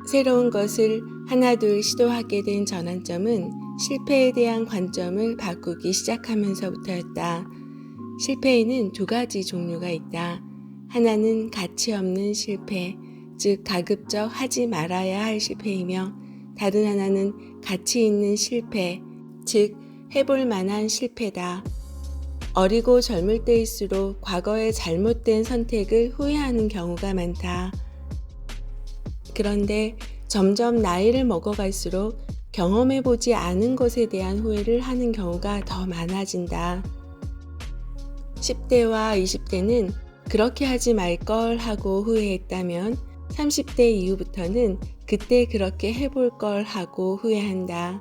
새로운 것을 하나둘 시도하게 된 전환점은 실패에 대한 관점을 바꾸기 시작하면서부터였다. 실패에는 두 가지 종류가 있다. 하나는 가치 없는 실패, 즉 가급적 하지 말아야 할 실패이며, 다른 하나는 가치 있는 실패, 즉 해볼 만한 실패다. 어리고 젊을 때일수록 과거의 잘못된 선택을 후회하는 경우가 많다. 그런데 점점 나이를 먹어갈수록 경험해보지 않은 것에 대한 후회를 하는 경우가 더 많아진다. 10대와 20대는 그렇게 하지 말걸 하고 후회했다면 30대 이후부터는 그때 그렇게 해볼 걸 하고 후회한다.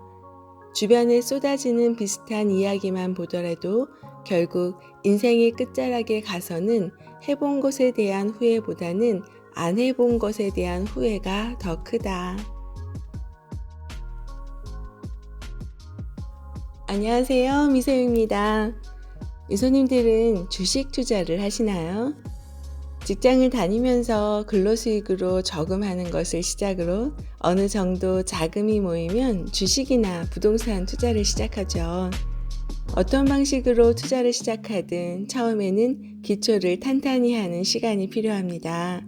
주변에 쏟아지는 비슷한 이야기만 보더라도 결국 인생의 끝자락에 가서는 해본 것에 대한 후회보다는 안 해본 것에 대한 후회가 더 크다. 안녕하세요, 미세입니다. 이소님들은 주식 투자를 하시나요? 직장을 다니면서 근로수익으로 저금하는 것을 시작으로 어느 정도 자금이 모이면 주식이나 부동산 투자를 시작하죠. 어떤 방식으로 투자를 시작하든 처음에는 기초를 탄탄히 하는 시간이 필요합니다.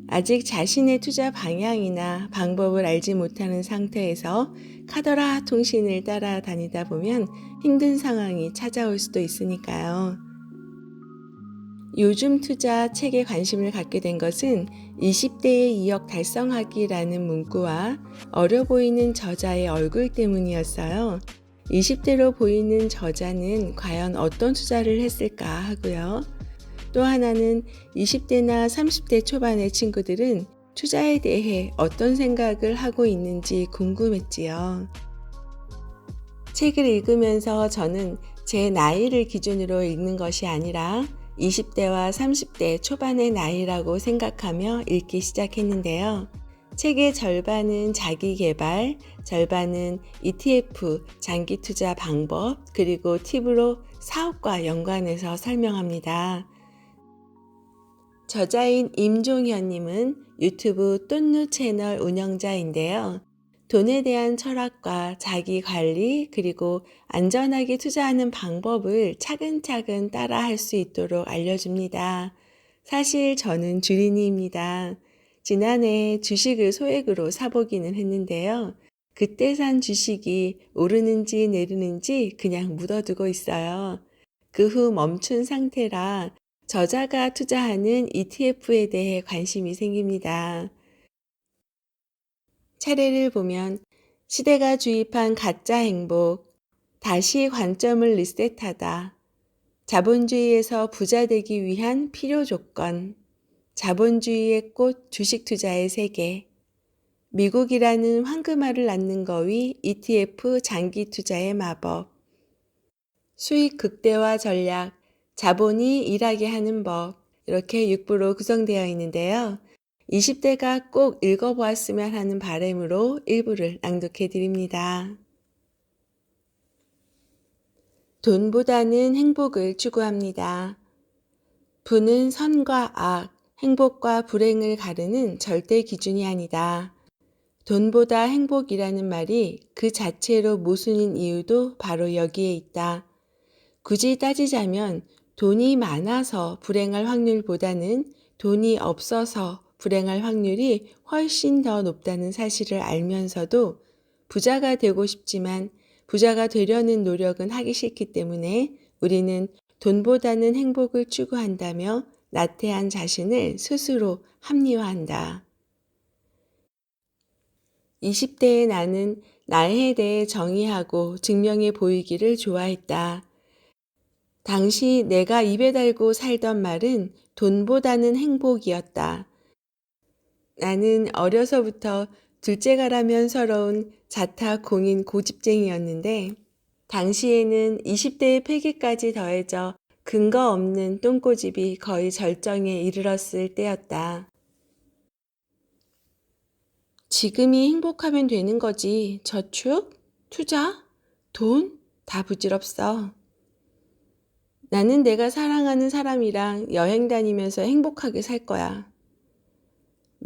아직 자신의 투자 방향이나 방법을 알지 못하는 상태에서 카더라 통신을 따라다니다 보면 힘든 상황이 찾아올 수도 있으니까요. 요즘 투자 책에 관심을 갖게 된 것은 20대의 2억 달성하기라는 문구와 어려 보이는 저자의 얼굴 때문이었어요. 20대로 보이는 저자는 과연 어떤 투자를 했을까 하고요. 또 하나는 20대나 30대 초반의 친구들은 투자에 대해 어떤 생각을 하고 있는지 궁금했지요. 책을 읽으면서 저는 제 나이를 기준으로 읽는 것이 아니라 20대와 30대 초반의 나이라고 생각하며 읽기 시작했는데요. 책의 절반은 자기 개발, 절반은 ETF, 장기 투자 방법, 그리고 팁으로 사업과 연관해서 설명합니다. 저자인 임종현님은 유튜브 똔누 채널 운영자인데요. 돈에 대한 철학과 자기 관리 그리고 안전하게 투자하는 방법을 차근차근 따라 할 수 있도록 알려줍니다. 사실 저는 주린이입니다. 지난해 주식을 소액으로 사보기는 했는데요. 그때 산 주식이 오르는지 내리는지 그냥 묻어두고 있어요. 그 후 멈춘 상태라 저자가 투자하는 ETF에 대해 관심이 생깁니다. 차례를 보면 시대가 주입한 가짜 행복, 다시 관점을 리셋하다, 자본주의에서 부자 되기 위한 필요 조건, 자본주의의 꽃 주식 투자의 세계, 미국이라는 황금알을 낳는 거위 ETF 장기 투자의 마법, 수익 극대화 전략, 자본이 일하게 하는 법, 이렇게 6부로 구성되어 있는데요. 20대가 꼭 읽어보았으면 하는 바람으로 일부를 낭독해 드립니다. 돈보다는 행복을 추구합니다. 부는 선과 악, 행복과 불행을 가르는 절대 기준이 아니다. 돈보다 행복이라는 말이 그 자체로 모순인 이유도 바로 여기에 있다. 굳이 따지자면 돈이 많아서 불행할 확률보다는 돈이 없어서 불행할 확률이 훨씬 더 높다는 사실을 알면서도 부자가 되고 싶지만 부자가 되려는 노력은 하기 싫기 때문에 우리는 돈보다는 행복을 추구한다며 나태한 자신을 스스로 합리화한다. 20대의 나는 나에 대해 정의하고 증명해 보이기를 좋아했다. 당시 내가 입에 달고 살던 말은 돈보다는 행복이었다. 나는 어려서부터 둘째가라면 서러운 자타 공인 고집쟁이였는데 당시에는 20대의 패기까지 더해져 근거 없는 똥꼬집이 거의 절정에 이르렀을 때였다. 지금이 행복하면 되는 거지. 저축? 투자? 돈? 다 부질없어. 나는 내가 사랑하는 사람이랑 여행 다니면서 행복하게 살 거야.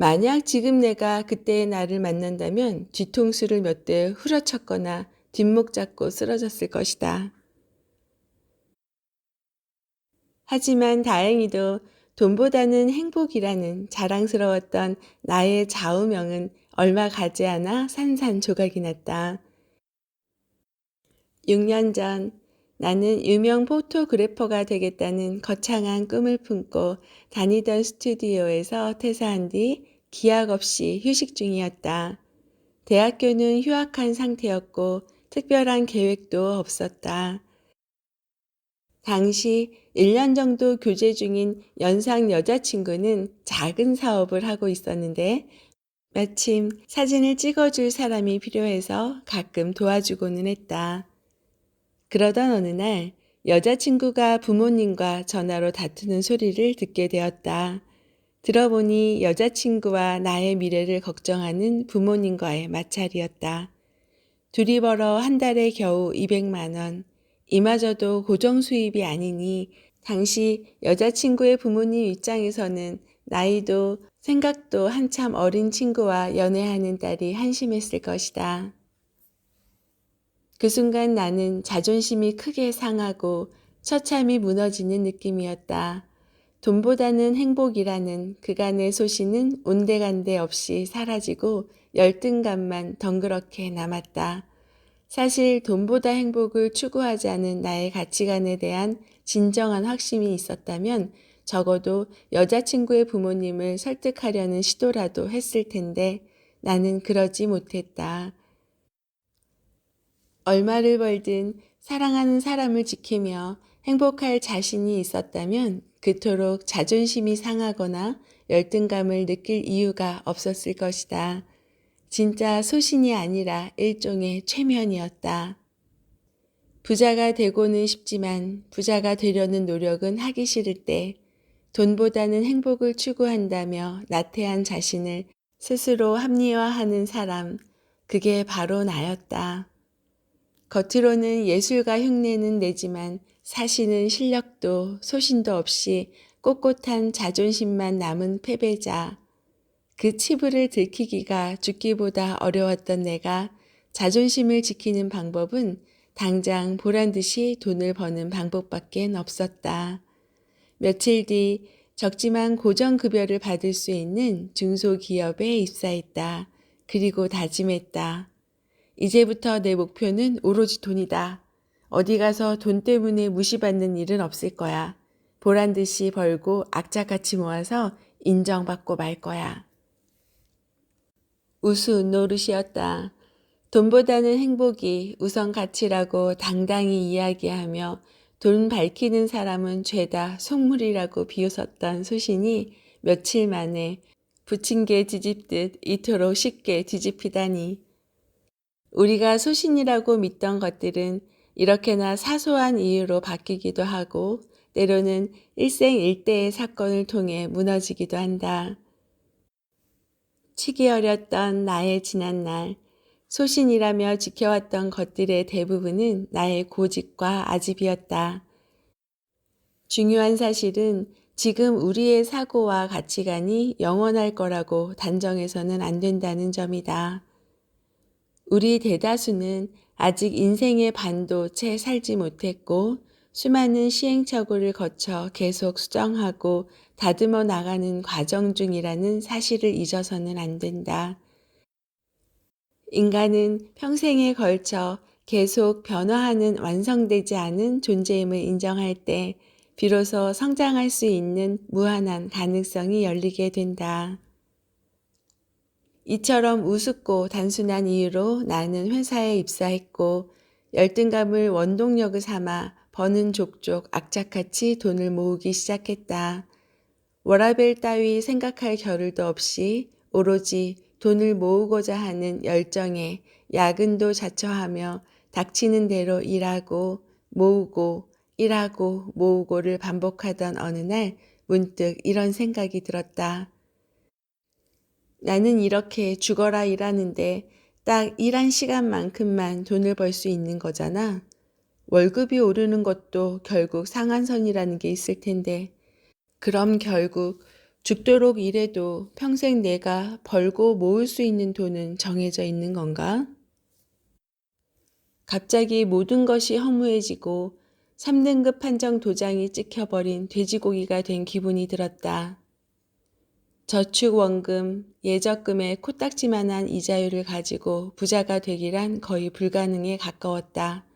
만약 지금 내가 그때의 나를 만난다면 뒤통수를 몇 대 후려쳤거나 뒷목 잡고 쓰러졌을 것이다. 하지만 다행히도 돈보다는 행복이라는 자랑스러웠던 나의 좌우명은 얼마 가지 않아 산산조각이 났다. 6년 전 나는 유명 포토그래퍼가 되겠다는 거창한 꿈을 품고 다니던 스튜디오에서 퇴사한 뒤 기약 없이 휴식 중이었다. 대학교는 휴학한 상태였고 특별한 계획도 없었다. 당시 1년 정도 교제 중인 연상 여자친구는 작은 사업을 하고 있었는데 마침 사진을 찍어줄 사람이 필요해서 가끔 도와주고는 했다. 그러던 어느 날 여자친구가 부모님과 전화로 다투는 소리를 듣게 되었다. 들어보니 여자친구와 나의 미래를 걱정하는 부모님과의 마찰이었다. 둘이 벌어 한 달에 겨우 200만 원. 이마저도 고정 수입이 아니니 당시 여자친구의 부모님 입장에서는 나이도 생각도 한참 어린 친구와 연애하는 딸이 한심했을 것이다. 그 순간 나는 자존심이 크게 상하고 처참히 무너지는 느낌이었다. 돈보다는 행복이라는 그간의 소신은 온데간데 없이 사라지고 열등감만 덩그렇게 남았다. 사실 돈보다 행복을 추구하지 않은 나의 가치관에 대한 진정한 확신이 있었다면 적어도 여자친구의 부모님을 설득하려는 시도라도 했을 텐데 나는 그러지 못했다. 얼마를 벌든 사랑하는 사람을 지키며 행복할 자신이 있었다면 그토록 자존심이 상하거나 열등감을 느낄 이유가 없었을 것이다. 진짜 소신이 아니라 일종의 최면이었다. 부자가 되고는 싶지만 부자가 되려는 노력은 하기 싫을 때 돈보다는 행복을 추구한다며 나태한 자신을 스스로 합리화하는 사람, 그게 바로 나였다. 겉으로는 예술가 흉내는 내지만 사실은 실력도 소신도 없이 꼿꼿한 자존심만 남은 패배자. 그 치부를 들키기가 죽기보다 어려웠던 내가 자존심을 지키는 방법은 당장 보란 듯이 돈을 버는 방법밖엔 없었다. 며칠 뒤 적지만 고정급여를 받을 수 있는 중소기업에 입사했다. 그리고 다짐했다. 이제부터 내 목표는 오로지 돈이다. 어디 가서 돈 때문에 무시받는 일은 없을 거야. 보란 듯이 벌고 악착같이 모아서 인정받고 말 거야. 우스운 노릇이었다. 돈보다는 행복이 우선 가치라고 당당히 이야기하며 돈 밝히는 사람은 죄다 속물이라고 비웃었던 소신이 며칠 만에 부침개 뒤집듯 이토록 쉽게 뒤집히다니. 우리가 소신이라고 믿던 것들은 이렇게나 사소한 이유로 바뀌기도 하고 때로는 일생일대의 사건을 통해 무너지기도 한다. 치기 어렸던 나의 지난날, 소신이라며 지켜왔던 것들의 대부분은 나의 고집과 아집이었다. 중요한 사실은 지금 우리의 사고와 가치관이 영원할 거라고 단정해서는 안 된다는 점이다. 우리 대다수는 아직 인생의 반도 채 살지 못했고 수많은 시행착오를 거쳐 계속 수정하고 다듬어 나가는 과정 중이라는 사실을 잊어서는 안 된다. 인간은 평생에 걸쳐 계속 변화하는 완성되지 않은 존재임을 인정할 때 비로소 성장할 수 있는 무한한 가능성이 열리게 된다. 이처럼 우습고 단순한 이유로 나는 회사에 입사했고 열등감을 원동력을 삼아 버는 족족 악착같이 돈을 모으기 시작했다. 워라밸 따위 생각할 겨를도 없이 오로지 돈을 모으고자 하는 열정에 야근도 자처하며 닥치는 대로 일하고 모으고 일하고 모으고를 반복하던 어느 날 문득 이런 생각이 들었다. 나는 이렇게 죽어라 일하는데 딱 일한 시간만큼만 돈을 벌 수 있는 거잖아. 월급이 오르는 것도 결국 상한선이라는 게 있을 텐데 그럼 결국 죽도록 일해도 평생 내가 벌고 모을 수 있는 돈은 정해져 있는 건가? 갑자기 모든 것이 허무해지고 3등급 판정 도장이 찍혀버린 돼지고기가 된 기분이 들었다. 저축원금, 예적금의 코딱지만한 이자율을 가지고 부자가 되기란 거의 불가능에 가까웠다.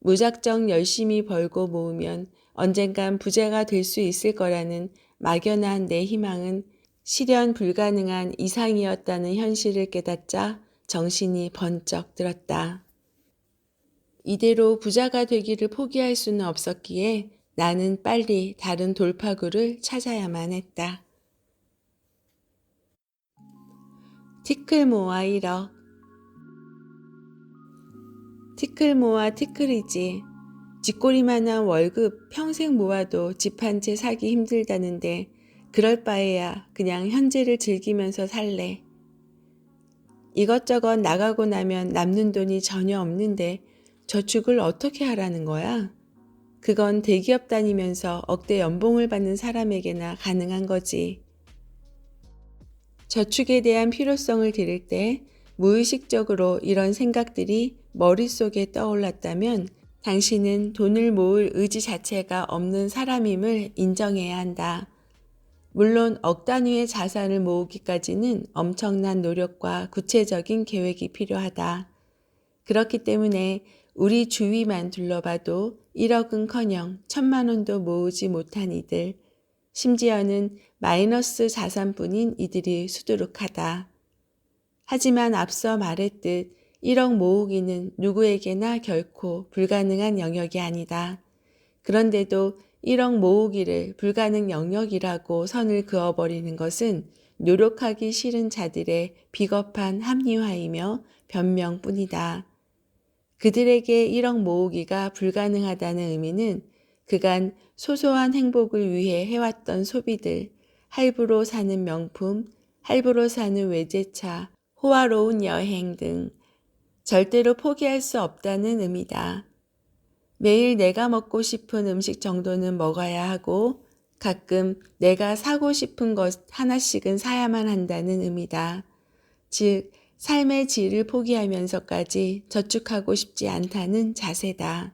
무작정 열심히 벌고 모으면 언젠간 부자가 될 수 있을 거라는 막연한 내 희망은 실현 불가능한 이상이었다는 현실을 깨닫자 정신이 번쩍 들었다. 이대로 부자가 되기를 포기할 수는 없었기에 나는 빨리 다른 돌파구를 찾아야만 했다. 티클 모아 1억. 티클 모아 티클이지. 쥐꼬리만한 월급 평생 모아도 집 한 채 사기 힘들다는데 그럴 바에야 그냥 현재를 즐기면서 살래. 이것저것 나가고 나면 남는 돈이 전혀 없는데 저축을 어떻게 하라는 거야? 그건 대기업 다니면서 억대 연봉을 받는 사람에게나 가능한 거지. 저축에 대한 필요성을 들을 때 무의식적으로 이런 생각들이 머릿속에 떠올랐다면 당신은 돈을 모을 의지 자체가 없는 사람임을 인정해야 한다. 물론 억 단위의 자산을 모으기까지는 엄청난 노력과 구체적인 계획이 필요하다. 그렇기 때문에 우리 주위만 둘러봐도 1억은커녕 1,000만 원도 모으지 못한 이들, 심지어는 마이너스 자산뿐인 이들이 수두룩하다. 하지만 앞서 말했듯 1억 모으기는 누구에게나 결코 불가능한 영역이 아니다. 그런데도 1억 모으기를 불가능 영역이라고 선을 그어버리는 것은 노력하기 싫은 자들의 비겁한 합리화이며 변명뿐이다. 그들에게 1억 모으기가 불가능하다는 의미는 그간 소소한 행복을 위해 해왔던 소비들, 할부로 사는 명품, 할부로 사는 외제차, 호화로운 여행 등 절대로 포기할 수 없다는 의미다. 매일 내가 먹고 싶은 음식 정도는 먹어야 하고 가끔 내가 사고 싶은 것 하나씩은 사야만 한다는 의미다. 즉, 삶의 질을 포기하면서까지 저축하고 싶지 않다는 자세다.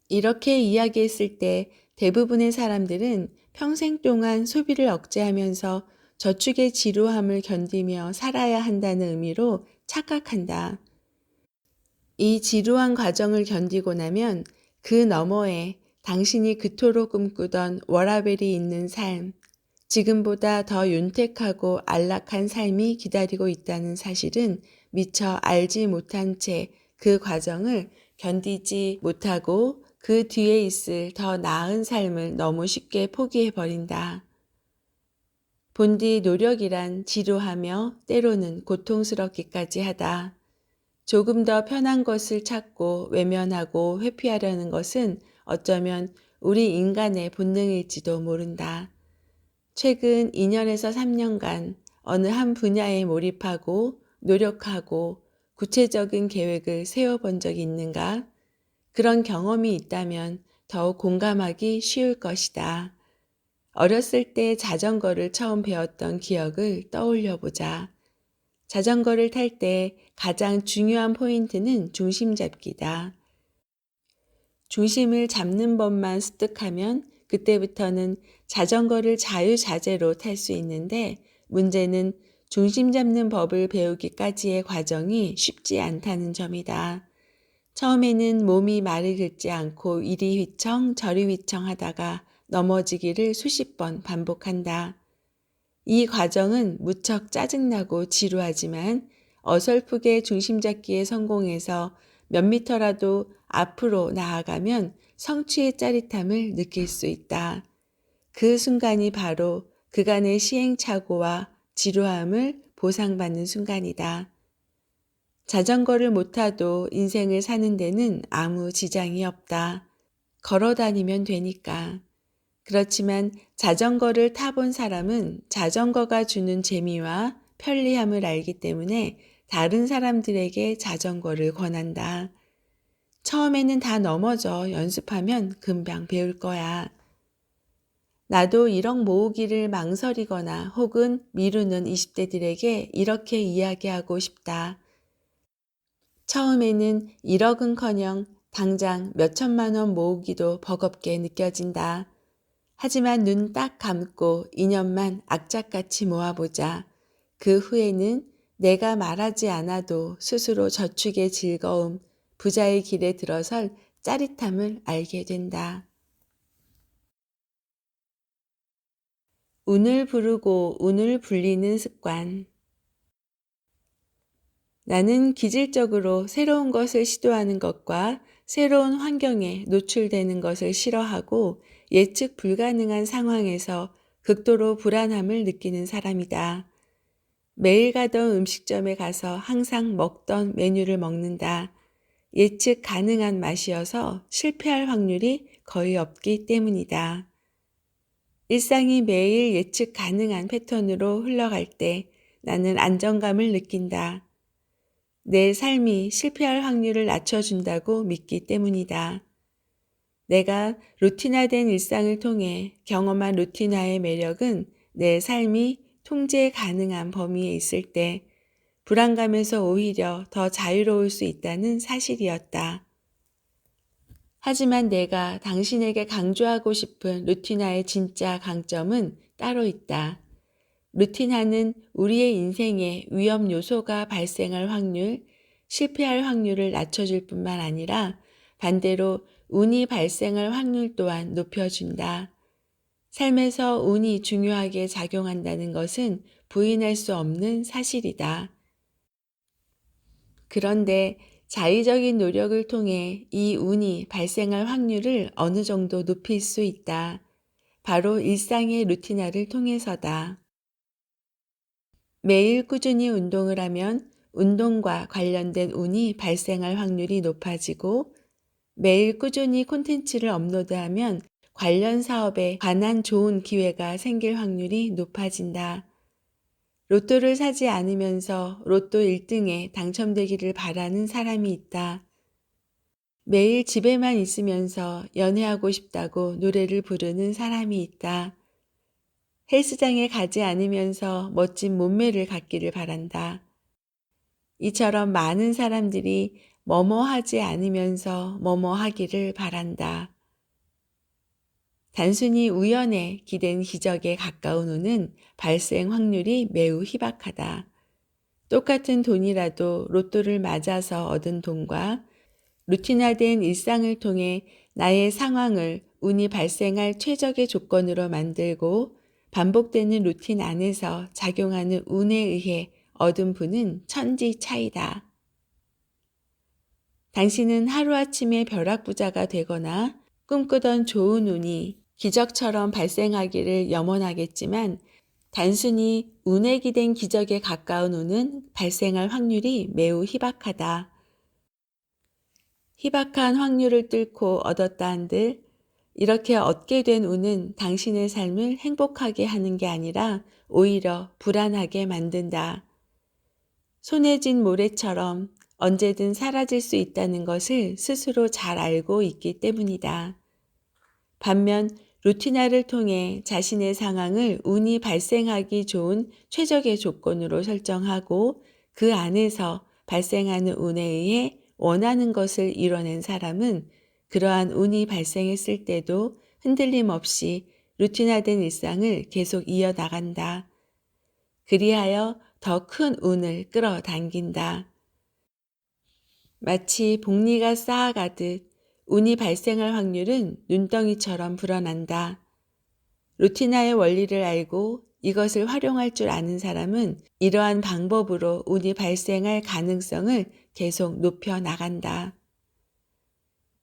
이렇게 이야기했을 때 대부분의 사람들은 평생 동안 소비를 억제하면서 저축의 지루함을 견디며 살아야 한다는 의미로 착각한다. 이 지루한 과정을 견디고 나면 그 너머에 당신이 그토록 꿈꾸던 워라밸이 있는 삶, 지금보다 더 윤택하고 안락한 삶이 기다리고 있다는 사실은 미처 알지 못한 채 그 과정을 견디지 못하고 그 뒤에 있을 더 나은 삶을 너무 쉽게 포기해버린다. 본디 노력이란 지루하며 때로는 고통스럽기까지 하다. 조금 더 편한 것을 찾고 외면하고 회피하려는 것은 어쩌면 우리 인간의 본능일지도 모른다. 최근 2년에서 3년간 어느 한 분야에 몰입하고 노력하고 구체적인 계획을 세워본 적이 있는가? 그런 경험이 있다면 더욱 공감하기 쉬울 것이다. 어렸을 때 자전거를 처음 배웠던 기억을 떠올려 보자. 자전거를 탈 때 가장 중요한 포인트는 중심 잡기다. 중심을 잡는 법만 습득하면 그때부터는 자전거를 자유자재로 탈 수 있는데 문제는 중심 잡는 법을 배우기까지의 과정이 쉽지 않다는 점이다. 처음에는 몸이 말을 듣지 않고 이리 휘청 저리 휘청 하다가 넘어지기를 수십 번 반복한다. 이 과정은 무척 짜증나고 지루하지만 어설프게 중심 잡기에 성공해서 몇 미터라도 앞으로 나아가면 성취의 짜릿함을 느낄 수 있다. 그 순간이 바로 그간의 시행착오와 지루함을 보상받는 순간이다. 자전거를 못 타도 인생을 사는 데는 아무 지장이 없다. 걸어 다니면 되니까. 그렇지만 자전거를 타본 사람은 자전거가 주는 재미와 편리함을 알기 때문에 다른 사람들에게 자전거를 권한다. 처음에는 다 넘어져 연습하면 금방 배울 거야. 나도 1억 모으기를 망설이거나 혹은 미루는 20대들에게 이렇게 이야기하고 싶다. 처음에는 1억은커녕 당장 몇천만 원 모으기도 버겁게 느껴진다. 하지만 눈 딱 감고 2년만 악착같이 모아보자. 그 후에는 내가 말하지 않아도 스스로 저축의 즐거움, 부자의 길에 들어설 짜릿함을 알게 된다. 운을 부르고 운을 불리는 습관. 나는 기질적으로 새로운 것을 시도하는 것과 새로운 환경에 노출되는 것을 싫어하고 예측 불가능한 상황에서 극도로 불안함을 느끼는 사람이다. 매일 가던 음식점에 가서 항상 먹던 메뉴를 먹는다. 예측 가능한 맛이어서 실패할 확률이 거의 없기 때문이다. 일상이 매일 예측 가능한 패턴으로 흘러갈 때 나는 안정감을 느낀다. 내 삶이 실패할 확률을 낮춰준다고 믿기 때문이다. 내가 루틴화된 일상을 통해 경험한 루틴화의 매력은 내 삶이 통제 가능한 범위에 있을 때 불안감에서 오히려 더 자유로울 수 있다는 사실이었다. 하지만 내가 당신에게 강조하고 싶은 루틴화의 진짜 강점은 따로 있다. 루틴화는 우리의 인생에 위험 요소가 발생할 확률, 실패할 확률을 낮춰줄 뿐만 아니라 반대로 운이 발생할 확률 또한 높여준다. 삶에서 운이 중요하게 작용한다는 것은 부인할 수 없는 사실이다. 그런데 자의적인 노력을 통해 이 운이 발생할 확률을 어느 정도 높일 수 있다. 바로 일상의 루틴화를 통해서다. 매일 꾸준히 운동을 하면 운동과 관련된 운이 발생할 확률이 높아지고 매일 꾸준히 콘텐츠를 업로드하면 관련 사업에 관한 좋은 기회가 생길 확률이 높아진다. 로또를 사지 않으면서 로또 1등에 당첨되기를 바라는 사람이 있다. 매일 집에만 있으면서 연애하고 싶다고 노래를 부르는 사람이 있다. 헬스장에 가지 않으면서 멋진 몸매를 갖기를 바란다. 이처럼 많은 사람들이 뭐뭐 하지 않으면서 뭐뭐 하기를 바란다. 단순히 우연에 기댄 기적에 가까운 운은 발생 확률이 매우 희박하다. 똑같은 돈이라도 로또를 맞아서 얻은 돈과 루틴화된 일상을 통해 나의 상황을 운이 발생할 최적의 조건으로 만들고 반복되는 루틴 안에서 작용하는 운에 의해 얻은 부는 천지 차이다. 당신은 하루아침에 벼락부자가 되거나 꿈꾸던 좋은 운이 기적처럼 발생하기를 염원하겠지만 단순히 운에 기댄 기적에 가까운 운은 발생할 확률이 매우 희박하다. 희박한 확률을 뚫고 얻었다 한들 이렇게 얻게 된 운은 당신의 삶을 행복하게 하는 게 아니라 오히려 불안하게 만든다. 손에 쥔 모래처럼 언제든 사라질 수 있다는 것을 스스로 잘 알고 있기 때문이다. 반면 루틴화를 통해 자신의 상황을 운이 발생하기 좋은 최적의 조건으로 설정하고 그 안에서 발생하는 운에 의해 원하는 것을 이뤄낸 사람은 그러한 운이 발생했을 때도 흔들림 없이 루틴화된 일상을 계속 이어나간다. 그리하여 더 큰 운을 끌어당긴다. 마치 복리가 쌓아가듯 운이 발생할 확률은 눈덩이처럼 불어난다. 루틴화의 원리를 알고 이것을 활용할 줄 아는 사람은 이러한 방법으로 운이 발생할 가능성을 계속 높여 나간다.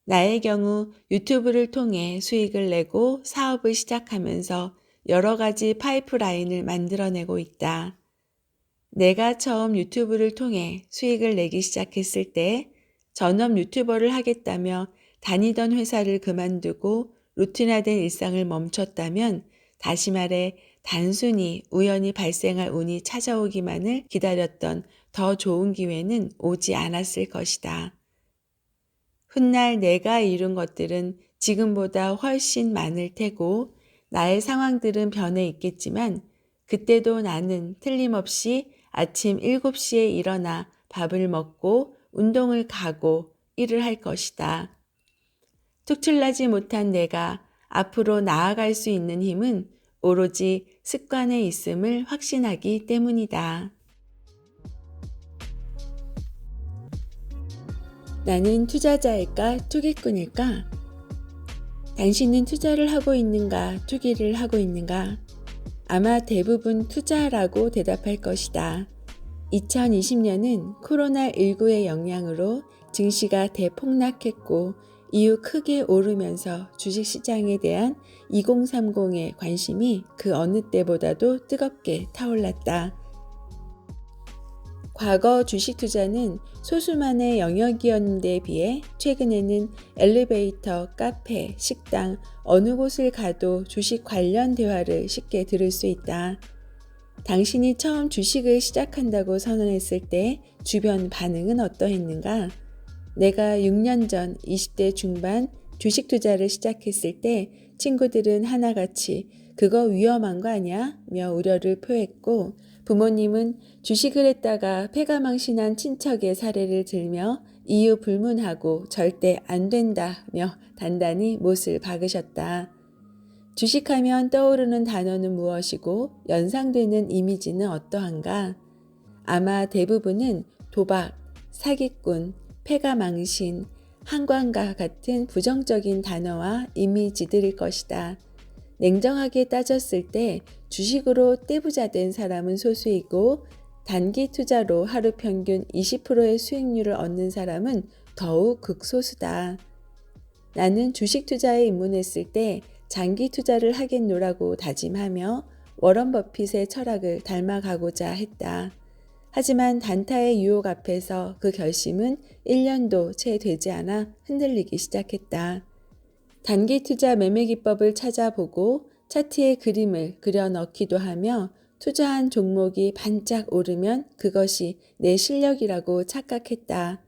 나의 경우 유튜브를 통해 수익을 내고 사업을 시작하면서 여러 가지 파이프라인을 만들어내고 있다. 내가 처음 유튜브를 통해 수익을 내기 시작했을 때 전업 유튜버를 하겠다며 다니던 회사를 그만두고 루틴화된 일상을 멈췄다면 다시 말해 단순히 우연히 발생할 운이 찾아오기만을 기다렸던 더 좋은 기회는 오지 않았을 것이다. 훗날 내가 이룬 것들은 지금보다 훨씬 많을 테고 나의 상황들은 변해 있겠지만 그때도 나는 틀림없이 아침 7시에 일어나 밥을 먹고 운동을 가고 일을 할 것이다. 특출나지 못한 내가 앞으로 나아갈 수 있는 힘은 오로지 습관에 있음을 확신하기 때문이다. 나는 투자자일까, 투기꾼일까? 당신은 투자를 하고 있는가, 투기를 하고 있는가? 아마 대부분 투자라고 대답할 것이다. 2020년은 코로나19의 영향으로 증시가 대폭락했고 이후 크게 오르면서 주식시장에 대한 2030의 관심이 그 어느 때보다도 뜨겁게 타올랐다. 과거 주식 투자는 소수만의 영역이었는데 비해 최근에는 엘리베이터, 카페, 식당, 어느 곳을 가도 주식 관련 대화를 쉽게 들을 수 있다. 당신이 처음 주식을 시작한다고 선언했을 때 주변 반응은 어떠했는가? 내가 6년 전 20대 중반 주식 투자를 시작했을 때 친구들은 하나같이 그거 위험한 거 아니야? 며 우려를 표했고 부모님은 주식을 했다가 패가망신한 친척의 사례를 들며 이유 불문하고 절대 안 된다며 단단히 못을 박으셨다. 주식하면 떠오르는 단어는 무엇이고 연상되는 이미지는 어떠한가? 아마 대부분은 도박, 사기꾼, 패가망신, 한관가 같은 부정적인 단어와 이미지들일 것이다. 냉정하게 따졌을 때 주식으로 떼부자 된 사람은 소수이고 단기 투자로 하루 평균 20%의 수익률을 얻는 사람은 더욱 극소수다. 나는 주식 투자에 입문했을 때 장기 투자를 하겠노라고 다짐하며 워런 버핏의 철학을 닮아가고자 했다. 하지만 단타의 유혹 앞에서 그 결심은 1년도 채 되지 않아 흔들리기 시작했다. 단기 투자 매매 기법을 찾아보고 차트에 그림을 그려 넣기도 하며 투자한 종목이 반짝 오르면 그것이 내 실력이라고 착각했다.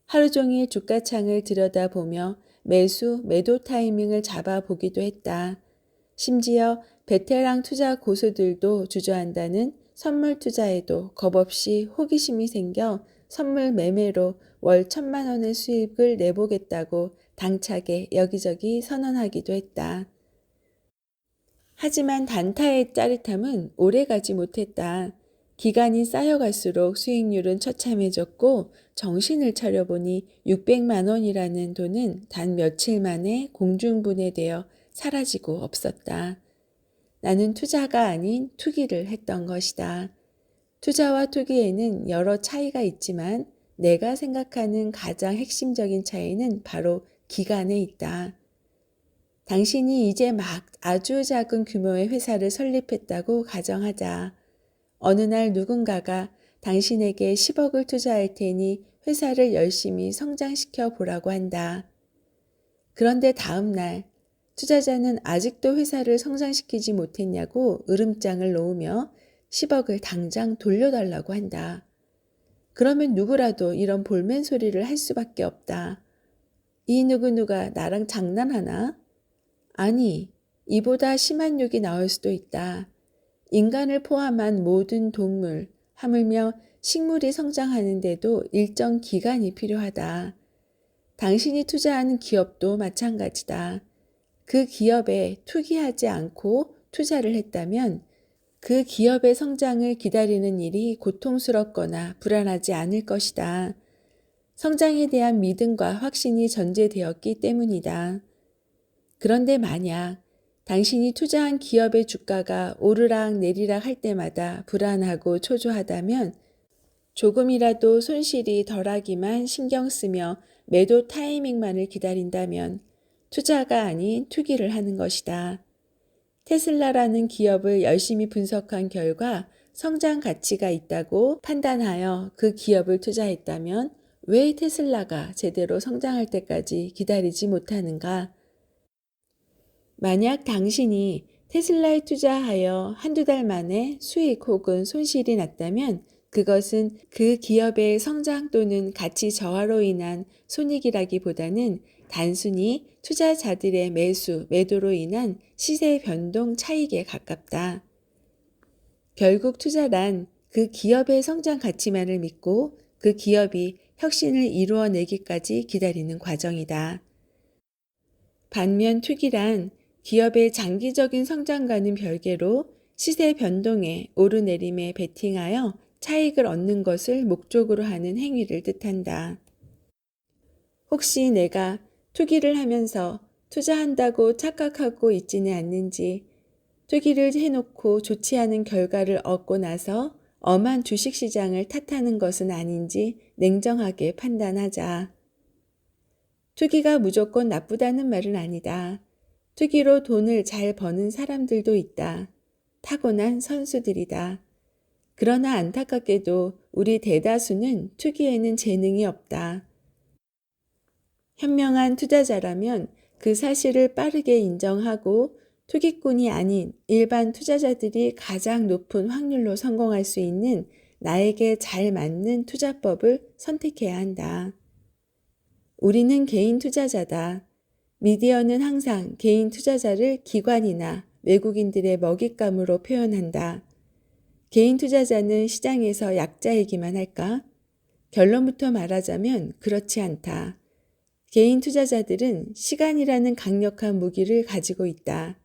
하루 종일 주가창을 들여다보며 매수, 매도 타이밍을 잡아보기도 했다. 심지어 베테랑 투자 고수들도 주저한다는 선물 투자에도 겁없이 호기심이 생겨 선물 매매로 월 1,000만 원의 수익을 내보겠다고 당차게 여기저기 선언하기도 했다. 하지만 단타의 짜릿함은 오래가지 못했다. 기간이 쌓여갈수록 수익률은 처참해졌고 정신을 차려보니 600만 원이라는 돈은 단 며칠 만에 공중분해되어 사라지고 없었다. 나는 투자가 아닌 투기를 했던 것이다. 투자와 투기에는 여러 차이가 있지만 내가 생각하는 가장 핵심적인 차이는 바로 기간에 있다. 당신이 이제 막 아주 작은 규모의 회사를 설립했다고 가정하자. 어느 날 누군가가 당신에게 10억을 투자할 테니 회사를 열심히 성장시켜 보라고 한다. 그런데 다음 날 투자자는 아직도 회사를 성장시키지 못했냐고 으름장을 놓으며 10억을 당장 돌려달라고 한다. 그러면 누구라도 이런 볼멘 소리를 할 수밖에 없다. 이 누구누가 나랑 장난하나? 아니, 이보다 심한 욕이 나올 수도 있다. 인간을 포함한 모든 동물, 하물며 식물이 성장하는데도 일정 기간이 필요하다. 당신이 투자하는 기업도 마찬가지다. 그 기업에 투기하지 않고 투자를 했다면 그 기업의 성장을 기다리는 일이 고통스럽거나 불안하지 않을 것이다. 성장에 대한 믿음과 확신이 전제되었기 때문이다. 그런데 만약 당신이 투자한 기업의 주가가 오르락 내리락 할 때마다 불안하고 초조하다면 조금이라도 손실이 덜하기만 신경 쓰며 매도 타이밍만을 기다린다면 투자가 아닌 투기를 하는 것이다. 테슬라라는 기업을 열심히 분석한 결과 성장 가치가 있다고 판단하여 그 기업을 투자했다면 왜 테슬라가 제대로 성장할 때까지 기다리지 못하는가? 만약 당신이 테슬라에 투자하여 한두 달 만에 수익 혹은 손실이 났다면 그것은 그 기업의 성장 또는 가치 저하로 인한 손익이라기보다는 단순히 투자자들의 매도로 인한 시세 변동 차익에 가깝다. 결국 투자란 그 기업의 성장 가치만을 믿고 그 기업이 혁신을 이루어내기까지 기다리는 과정이다. 반면 투기란 기업의 장기적인 성장과는 별개로 시세 변동에 오르내림에 베팅하여 차익을 얻는 것을 목적으로 하는 행위를 뜻한다. 혹시 내가 투기를 하면서 투자한다고 착각하고 있지는 않는지, 투기를 해놓고 좋지 않은 결과를 얻고 나서 엄한 주식시장을 탓하는 것은 아닌지 냉정하게 판단하자. 투기가 무조건 나쁘다는 말은 아니다. 투기로 돈을 잘 버는 사람들도 있다. 타고난 선수들이다. 그러나 안타깝게도 우리 대다수는 투기에는 재능이 없다. 현명한 투자자라면 그 사실을 빠르게 인정하고 투기꾼이 아닌 일반 투자자들이 가장 높은 확률로 성공할 수 있는 나에게 잘 맞는 투자법을 선택해야 한다. 우리는 개인 투자자다. 미디어는 항상 개인 투자자를 기관이나 외국인들의 먹잇감으로 표현한다. 개인 투자자는 시장에서 약자이기만 할까? 결론부터 말하자면 그렇지 않다. 개인 투자자들은 시간이라는 강력한 무기를 가지고 있다.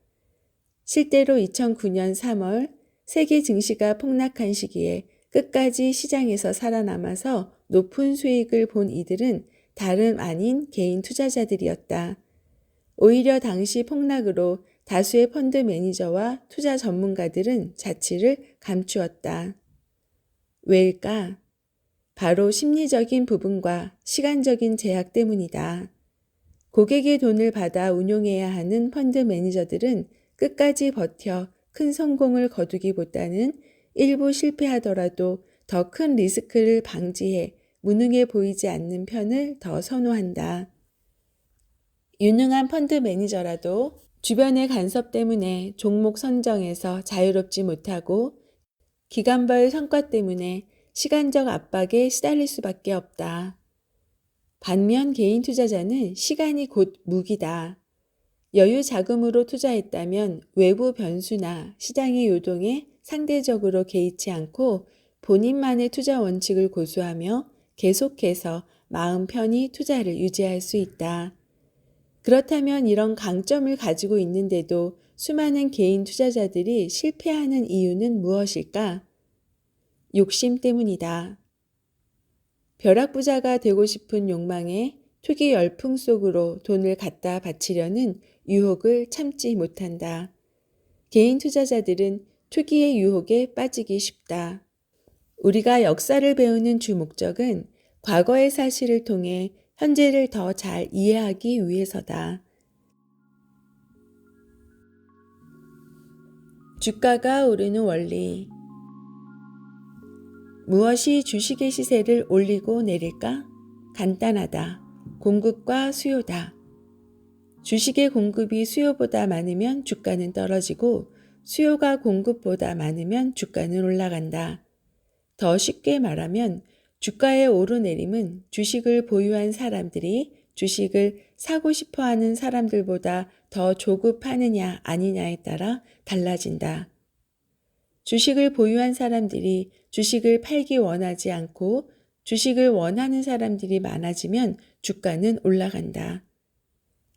실제로 2009년 3월 세계 증시가 폭락한 시기에 끝까지 시장에서 살아남아서 높은 수익을 본 이들은 다름 아닌 개인 투자자들이었다. 오히려 당시 폭락으로 다수의 펀드 매니저와 투자 전문가들은 자취를 감추었다. 왜일까? 바로 심리적인 부분과 시간적인 제약 때문이다. 고객의 돈을 받아 운용해야 하는 펀드 매니저들은 끝까지 버텨 큰 성공을 거두기보다는 일부 실패하더라도 더 큰 리스크를 방지해 무능해 보이지 않는 편을 더 선호한다. 유능한 펀드 매니저라도 주변의 간섭 때문에 종목 선정에서 자유롭지 못하고 기간별 성과 때문에 시간적 압박에 시달릴 수밖에 없다. 반면 개인 투자자는 시간이 곧 무기다. 여유 자금으로 투자했다면 외부 변수나 시장의 요동에 상대적으로 개의치 않고 본인만의 투자 원칙을 고수하며 계속해서 마음 편히 투자를 유지할 수 있다. 그렇다면 이런 강점을 가지고 있는데도 수많은 개인 투자자들이 실패하는 이유는 무엇일까? 욕심 때문이다. 벼락부자가 되고 싶은 욕망에 투기 열풍 속으로 돈을 갖다 바치려는 유혹을 참지 못한다. 개인 투자자들은 투기의 유혹에 빠지기 쉽다. 우리가 역사를 배우는 주 목적은 과거의 사실을 통해 현재를 더 잘 이해하기 위해서다. 주가가 오르는 원리. 무엇이 주식의 시세를 올리고 내릴까? 간단하다. 공급과 수요다. 주식의 공급이 수요보다 많으면 주가는 떨어지고 수요가 공급보다 많으면 주가는 올라간다. 더 쉽게 말하면 주가의 오르내림은 주식을 보유한 사람들이 주식을 사고 싶어하는 사람들보다 더 조급하느냐 아니냐에 따라 달라진다. 주식을 보유한 사람들이 주식을 팔기 원하지 않고 주식을 원하는 사람들이 많아지면 주가는 올라간다.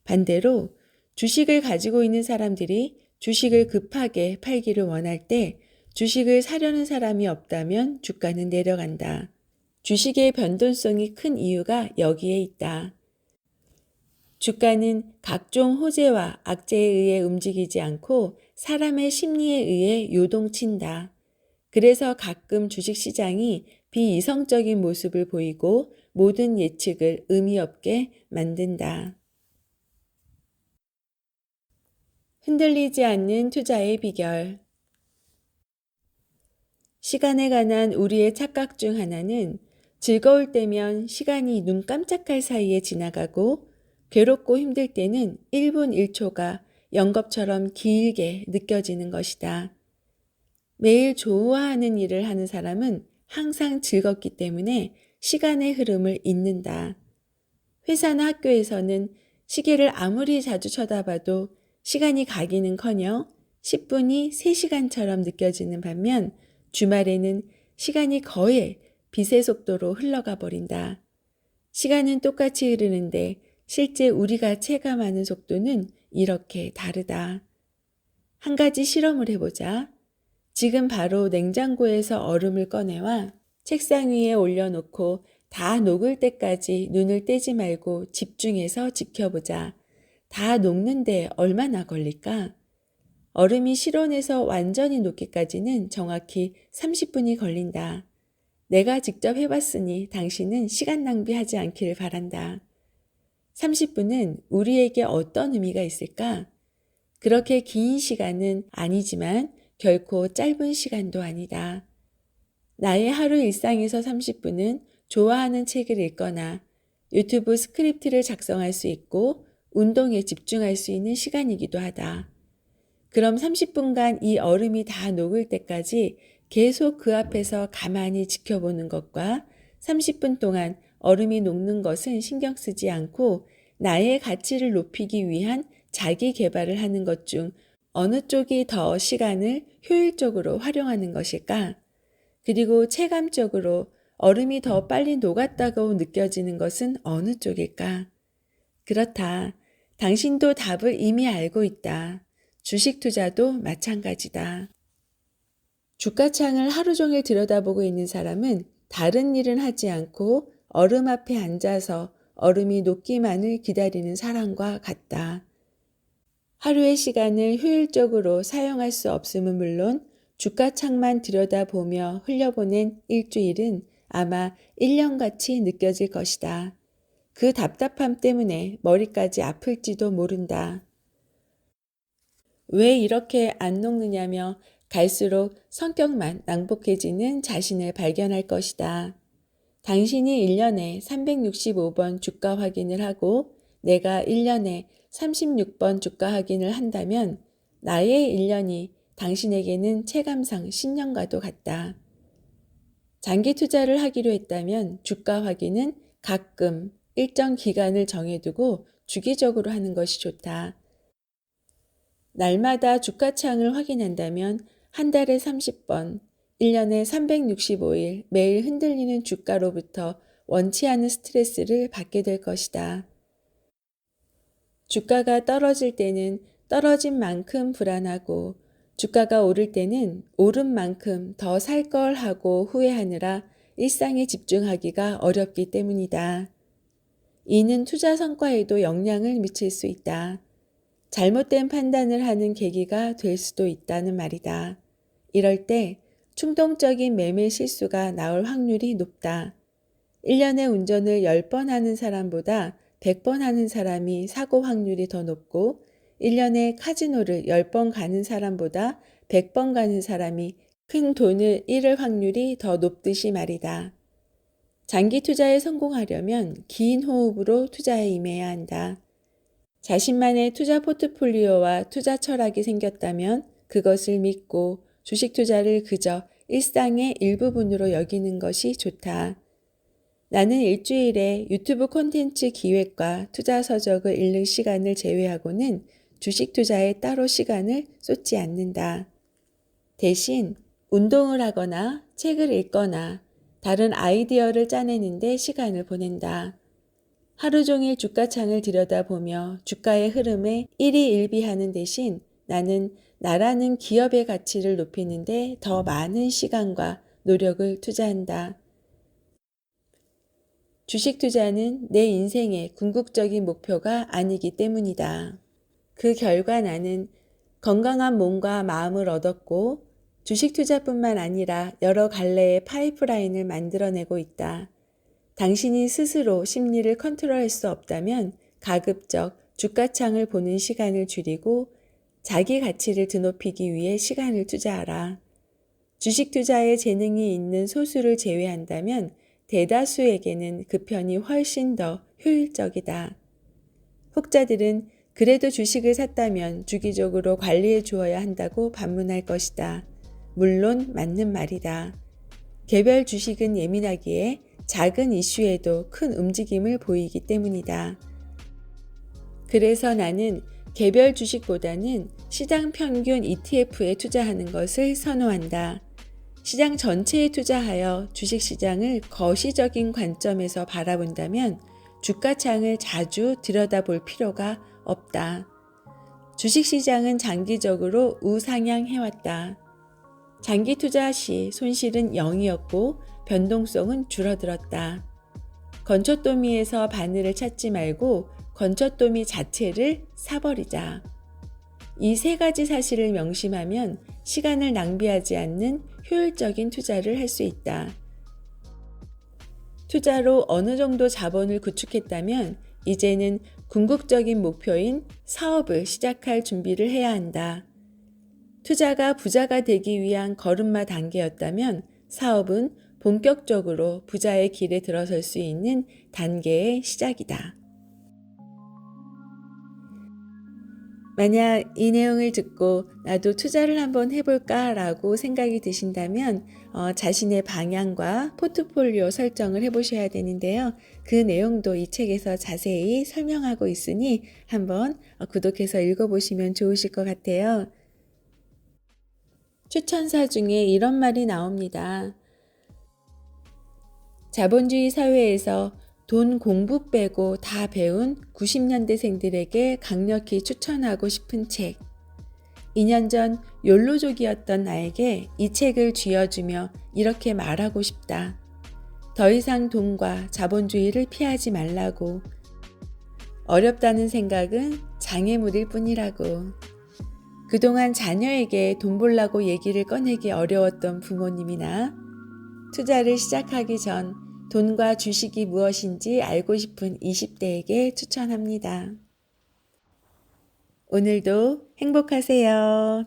반대로 주식을 가지고 있는 사람들이 주식을 급하게 팔기를 원할 때 주식을 사려는 사람이 없다면 주가는 내려간다. 주식의 변동성이 큰 이유가 여기에 있다. 주가는 각종 호재와 악재에 의해 움직이지 않고 사람의 심리에 의해 요동친다. 그래서 가끔 주식시장이 비이성적인 모습을 보이고 모든 예측을 의미 없게 만든다. 흔들리지 않는 투자의 비결. 시간에 관한 우리의 착각 중 하나는 즐거울 때면 시간이 눈 깜짝할 사이에 지나가고 괴롭고 힘들 때는 1분 1초가 영겁처럼 길게 느껴지는 것이다. 매일 좋아하는 일을 하는 사람은 항상 즐겁기 때문에 시간의 흐름을 잊는다. 회사나 학교에서는 시계를 아무리 자주 쳐다봐도 시간이 가기는커녕 10분이 3시간처럼 느껴지는 반면 주말에는 시간이 거의 빛의 속도로 흘러가 버린다. 시간은 똑같이 흐르는데 실제 우리가 체감하는 속도는 이렇게 다르다. 한 가지 실험을 해보자. 지금 바로 냉장고에서 얼음을 꺼내와 책상 위에 올려놓고 다 녹을 때까지 눈을 떼지 말고 집중해서 지켜보자. 다 녹는데 얼마나 걸릴까? 얼음이 실온에서 완전히 녹기까지는 정확히 30분이 걸린다. 내가 직접 해봤으니 당신은 시간 낭비하지 않기를 바란다. 30분은 우리에게 어떤 의미가 있을까? 그렇게 긴 시간은 아니지만 결코 짧은 시간도 아니다. 나의 하루 일상에서 30분은 좋아하는 책을 읽거나 유튜브 스크립트를 작성할 수 있고 운동에 집중할 수 있는 시간이기도 하다. 그럼 30분간 이 얼음이 다 녹을 때까지 계속 그 앞에서 가만히 지켜보는 것과 30분 동안 얼음이 녹는 것은 신경 쓰지 않고 나의 가치를 높이기 위한 자기 개발을 하는 것 중 어느 쪽이 더 시간을 효율적으로 활용하는 것일까? 그리고 체감적으로 얼음이 더 빨리 녹았다고 느껴지는 것은 어느 쪽일까? 그렇다. 당신도 답을 이미 알고 있다. 주식 투자도 마찬가지다. 주가창을 하루 종일 들여다보고 있는 사람은 다른 일은 하지 않고 얼음 앞에 앉아서 얼음이 녹기만을 기다리는 사람과 같다. 하루의 시간을 효율적으로 사용할 수 없음은 물론 주가창만 들여다보며 흘려보낸 일주일은 아마 1년같이 느껴질 것이다. 그 답답함 때문에 머리까지 아플지도 모른다. 왜 이렇게 안 녹느냐며 갈수록 성격만 낭복해지는 자신을 발견할 것이다. 당신이 1년에 365번 주가 확인을 하고 내가 1년에 36번 주가 확인을 한다면 나의 1년이 당신에게는 체감상 10년과도 같다. 장기 투자를 하기로 했다면 주가 확인은 가끔 일정 기간을 정해두고 주기적으로 하는 것이 좋다. 날마다 주가창을 확인한다면 한 달에 30번, 1년에 365일 매일 흔들리는 주가로부터 원치 않은 스트레스를 받게 될 것이다. 주가가 떨어질 때는 떨어진 만큼 불안하고 주가가 오를 때는 오른 만큼 더 살 걸 하고 후회하느라 일상에 집중하기가 어렵기 때문이다. 이는 투자 성과에도 영향을 미칠 수 있다. 잘못된 판단을 하는 계기가 될 수도 있다는 말이다. 이럴 때 충동적인 매매 실수가 나올 확률이 높다. 1년에 운전을 10번 하는 사람보다 100번 하는 사람이 사고 확률이 더 높고 1년에 카지노를 10번 가는 사람보다 100번 가는 사람이 큰 돈을 잃을 확률이 더 높듯이 말이다. 장기 투자에 성공하려면 긴 호흡으로 투자에 임해야 한다. 자신만의 투자 포트폴리오와 투자 철학이 생겼다면 그것을 믿고 주식 투자를 그저 일상의 일부분으로 여기는 것이 좋다. 나는 일주일에 유튜브 콘텐츠 기획과 투자 서적을 읽는 시간을 제외하고는 주식 투자에 따로 시간을 쏟지 않는다. 대신 운동을 하거나 책을 읽거나 다른 아이디어를 짜내는데 시간을 보낸다. 하루 종일 주가창을 들여다보며 주가의 흐름에 일희일비하는 대신 나는 나라는 기업의 가치를 높이는데 더 많은 시간과 노력을 투자한다. 주식 투자는 내 인생의 궁극적인 목표가 아니기 때문이다. 그 결과 나는 건강한 몸과 마음을 얻었고 주식 투자뿐만 아니라 여러 갈래의 파이프라인을 만들어내고 있다. 당신이 스스로 심리를 컨트롤할 수 없다면 가급적 주가창을 보는 시간을 줄이고 자기 가치를 드높이기 위해 시간을 투자하라. 주식 투자에 재능이 있는 소수를 제외한다면 대다수에게는 그 편이 훨씬 더 효율적이다. 혹자들은 그래도 주식을 샀다면 주기적으로 관리해 주어야 한다고 반문할 것이다. 물론 맞는 말이다. 개별 주식은 예민하기에 작은 이슈에도 큰 움직임을 보이기 때문이다. 그래서 나는 개별 주식보다는 시장 평균 ETF에 투자하는 것을 선호한다. 시장 전체에 투자하여 주식시장을 거시적인 관점에서 바라본다면 주가창을 자주 들여다볼 필요가 없다. 주식시장은 장기적으로 우상향해왔다. 장기 투자 시 손실은 0이었고 변동성은 줄어들었다. 건초더미에서 바늘을 찾지 말고 건초더미 자체를 사버리자. 이 세 가지 사실을 명심하면 시간을 낭비하지 않는 효율적인 투자를 할 수 있다. 투자로 어느 정도 자본을 구축했다면 이제는 궁극적인 목표인 사업을 시작할 준비를 해야 한다. 투자가 부자가 되기 위한 걸음마 단계였다면 사업은 본격적으로 부자의 길에 들어설 수 있는 단계의 시작이다. 만약 이 내용을 듣고 나도 투자를 한번 해볼까 라고 생각이 드신다면 자신의 방향과 포트폴리오 설정을 해보셔야 되는데요. 그 내용도 이 책에서 자세히 설명하고 있으니 한번 구독해서 읽어보시면 좋으실 것 같아요. 추천사 중에 이런 말이 나옵니다. 자본주의 사회에서 돈 공부 빼고 다 배운 90년대생들에게 강력히 추천하고 싶은 책. 2년 전 욜로족이었던 나에게 이 책을 쥐어주며 이렇게 말하고 싶다. 더 이상 돈과 자본주의를 피하지 말라고. 어렵다는 생각은 장애물일 뿐이라고. 그동안 자녀에게 돈 벌라고 얘기를 꺼내기 어려웠던 부모님이나 투자를 시작하기 전 돈과 주식이 무엇인지 알고 싶은 20대에게 추천합니다. 오늘도 행복하세요.